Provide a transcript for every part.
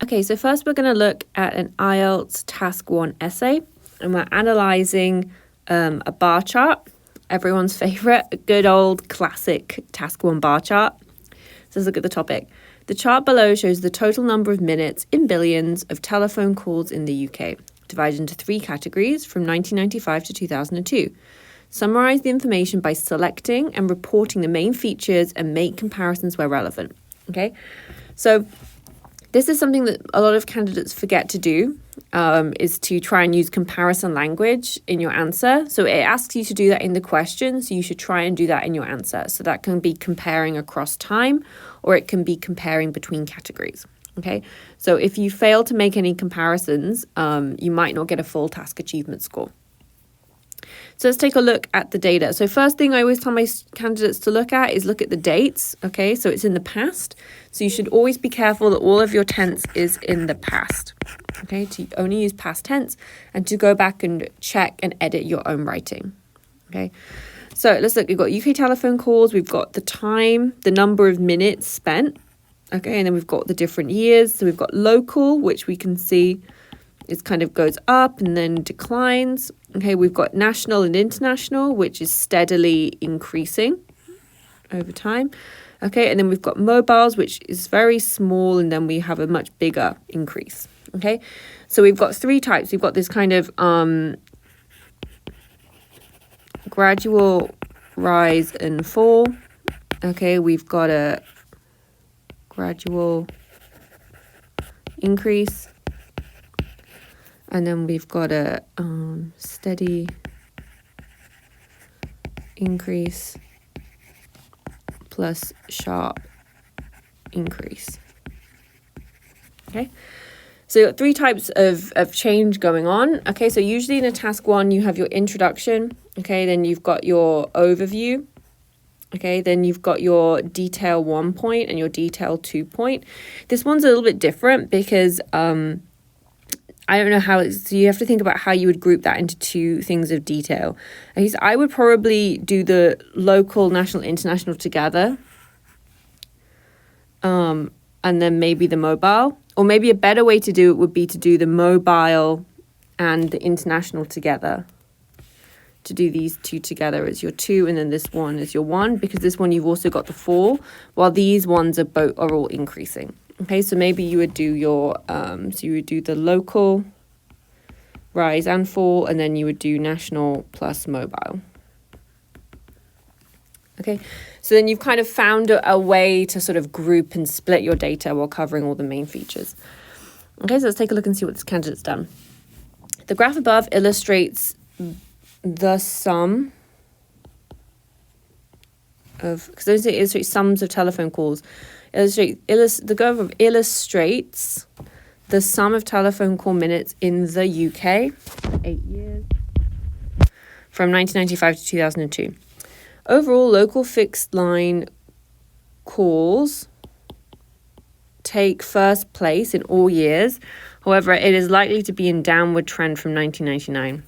Okay, so first we're going to look at an IELTS Task 1 essay, and we're analysing a bar chart, everyone's favourite, a good old classic Task 1 bar chart. So let's look at the topic. The chart below shows the total number of minutes in billions of telephone calls in the UK, divided into 3 categories from 1995 to 2002. Summarise the information by selecting and reporting the main features and make comparisons where relevant. Okay, so this is something that a lot of candidates forget to do, is to try and use comparison language in your answer. So it asks you to do that in the question, so you should try and do that in your answer. So that can be comparing across time, or it can be comparing between categories. Okay, so if you fail to make any comparisons, you might not get a full task achievement score. So let's take a look at the data. So first thing I always tell my candidates to look at is look at the dates. Okay, so it's in the past. So you should always be careful that all of your tense is in the past. Okay, to only use past tense and to go back and check and edit your own writing. Okay, so let's look. We've got UK telephone calls. We've got the time, the number of minutes spent. Okay, and then we've got the different years. So we've got local, which we can see it kind of goes up and then declines. Okay, we've got national and international, which is steadily increasing over time. Okay, and then we've got mobiles, which is very small, and then we have a much bigger increase. Okay, so we've got 3 types. We've got this kind of gradual rise and fall. Okay, we've got a gradual increase. And then we've got a steady increase plus sharp increase. Okay, so you've got 3 types of change going on. Okay, so usually in a task 1, you have your introduction. Okay, then you've got your overview. Okay, then you've got your detail 1 point and your detail 2 point. This one's a little bit different because I don't know how so you have to think about how you would group that into 2 things of detail. Okay, so I would probably do the local, national, international together. And then maybe the mobile. Or maybe a better way to do it would be to do the mobile and the international together. To do these 2 together as your 2, and then this one is your 1, because this one you've also got the fall, while these ones are all increasing. Okay, so maybe you would do your, so you would do the local, rise and fall, and then you would do national plus mobile. Okay, so then you've kind of found a way to sort of group and split your data while covering all the main features. Okay, so let's take a look and see what this candidate's done. The graph above illustrates the sum of, because those illustrate sums of telephone calls. The graph illustrates the sum of telephone call minutes in the UK for 8 years from 1995 to 2002. Overall, local fixed line calls take first place in all years. However, it is likely to be in downward trend from 1999.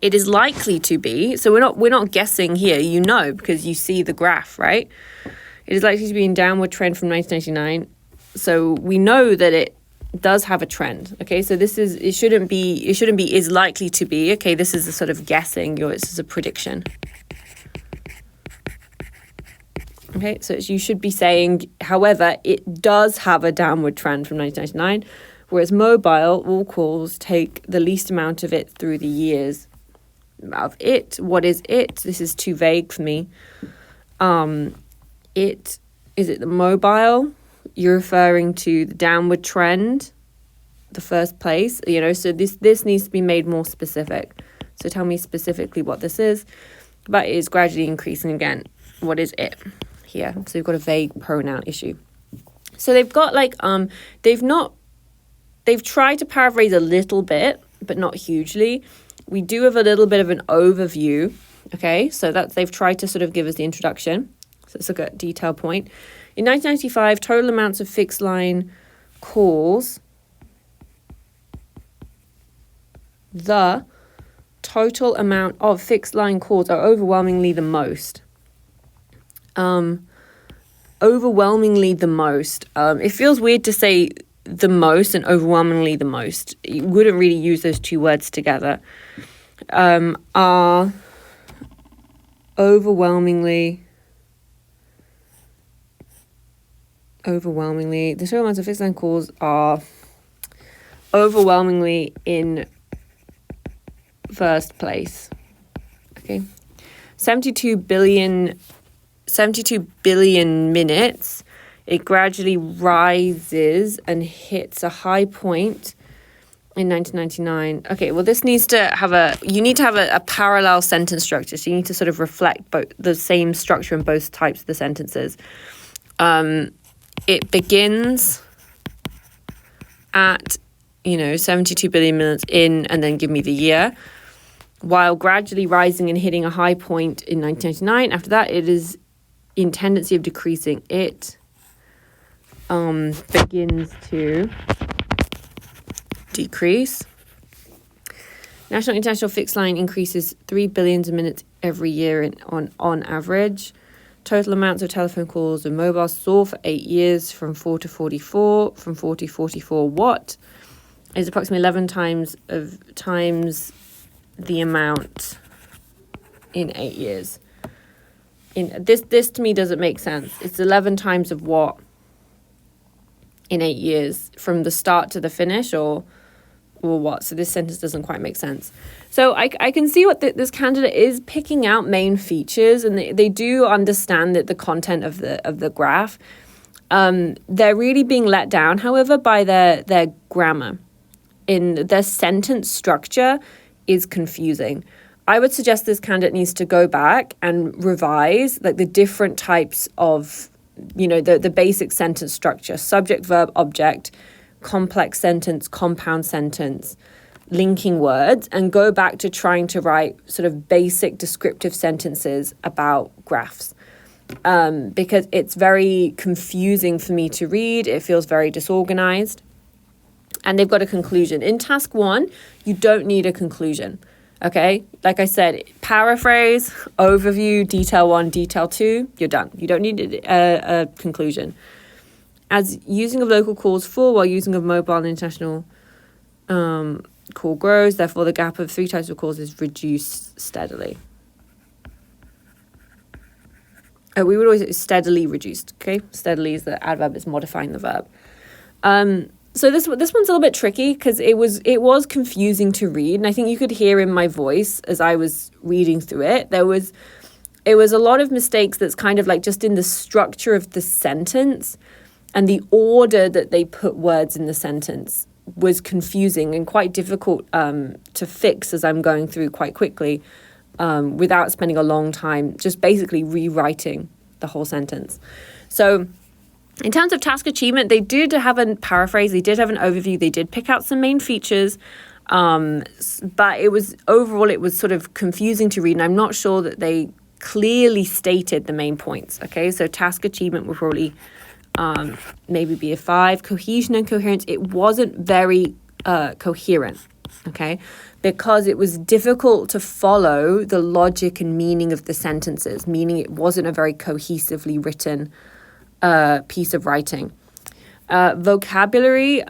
It is likely to be, so we're not guessing here, you know, because you see the graph, right? It is likely to be in downward trend from 1999. So we know that it does have a trend. Okay, so it shouldn't be is likely to be. Okay, this is a sort of guessing, this is a prediction. Okay, so you should be saying, however, it does have a downward trend from 1999, whereas mobile, all calls take the least amount of it through the years of it. What is it? This is too vague for me. Is it the mobile? You're referring to the downward trend, the first place, so this needs to be made more specific. So tell me specifically what this is, but it is gradually increasing again. What is it here? So we've got a vague pronoun issue. So they've got they've tried to paraphrase a little bit, but not hugely. We do have a little bit of an overview. Okay, so they've tried to sort of give us the introduction. So let's look at detail point. In 1995, total amounts of fixed line calls, the total amount of fixed line calls are overwhelmingly the most. Overwhelmingly the most. It feels weird to say the most and overwhelmingly the most. You wouldn't really use those two words together. Are overwhelmingly, the total amounts of fixed line calls are overwhelmingly in first place. Okay. 72 billion minutes. It gradually rises and hits a high point in 1999. Okay, well, this needs to have you need to have a parallel sentence structure. So you need to sort of reflect both the same structure in both types of the sentences. It begins at, 72 billion minutes in, and then give me the year, while gradually rising and hitting a high point in 1999. After that, it is in tendency of decreasing. It begins to decrease. National International Fixed Line increases 3 billion minutes every year on average. Total amounts of telephone calls and mobile soar for 8 years from 4 to 44. From 4 to 44 what is approximately 11 times the amount in 8 years. In this to me doesn't make sense. It's 11 times of what in 8 years, from the start to the finish, or what? So this sentence doesn't quite make sense. So I can see what this candidate is picking out main features, and they do understand that the content of the graph. They're really being let down, however, by their grammar. In their sentence structure is confusing. I would suggest this candidate needs to go back and revise like the different types of, the basic sentence structure: subject, verb, object, complex sentence, compound sentence, linking words, and go back to trying to write sort of basic descriptive sentences about graphs. Because it's very confusing for me to read. It feels very disorganized. And they've got a conclusion. In task 1, you don't need a conclusion. Okay, like I said, paraphrase, overview, detail 1, detail 2, you're done. You don't need a conclusion. As using of local calls fall while using of mobile and international call grows, therefore the gap of 3 types of calls is reduced steadily. We would always say steadily reduced, okay? Steadily is the adverb, it's modifying the verb. So this one's a little bit tricky because it was confusing to read, and I think you could hear in my voice as I was reading through it. It was a lot of mistakes that's kind of like just in the structure of the sentence, and the order that they put words in the sentence was confusing and quite difficult to fix as I'm going through quite quickly without spending a long time just basically rewriting the whole sentence. So in terms of task achievement, they did have a paraphrase, they did have an overview, they did pick out some main features, but it was sort of confusing to read, and I'm not sure that they clearly stated the main points. Okay, so task achievement would probably maybe be a 5. Cohesion and coherence, it wasn't very coherent, okay, because it was difficult to follow the logic and meaning of the sentences, meaning it wasn't a very cohesively written piece of writing. Vocabulary,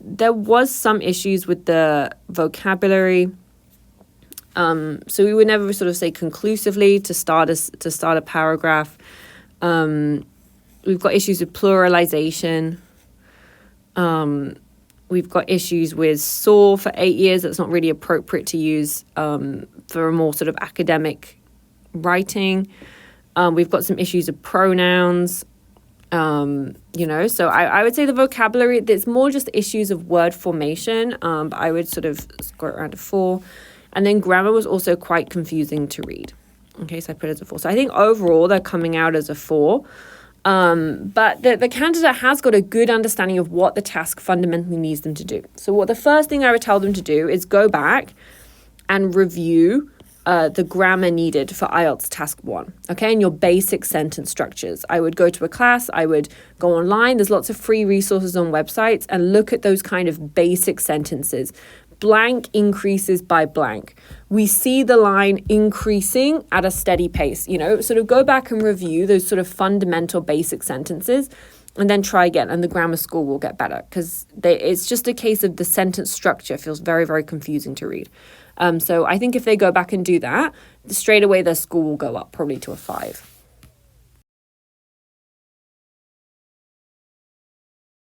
there was some issues with the vocabulary. So we would never sort of say conclusively to start a paragraph. We've got issues with pluralization. We've got issues with soar for 8 years. That's not really appropriate to use for a more sort of academic writing. We've got some issues of pronouns. So I would say the vocabulary, there's more just issues of word formation, but I would sort of score it around a 4. And then grammar was also quite confusing to read. Okay, so I put it as a 4. So I think overall they're coming out as a 4. But the candidate has got a good understanding of what the task fundamentally needs them to do. So what the first thing I would tell them to do is go back and review the grammar needed for IELTS Task 1, okay, and your basic sentence structures. I would go to a class, I would go online, there's lots of free resources on websites, and look at those kind of basic sentences, blank increases by blank. We see the line increasing at a steady pace, sort of go back and review those sort of fundamental basic sentences and then try again, and the grammar score will get better because it's just a case of the sentence structure feels very, very confusing to read. So I think if they go back and do that, straight away their score will go up probably to a 5.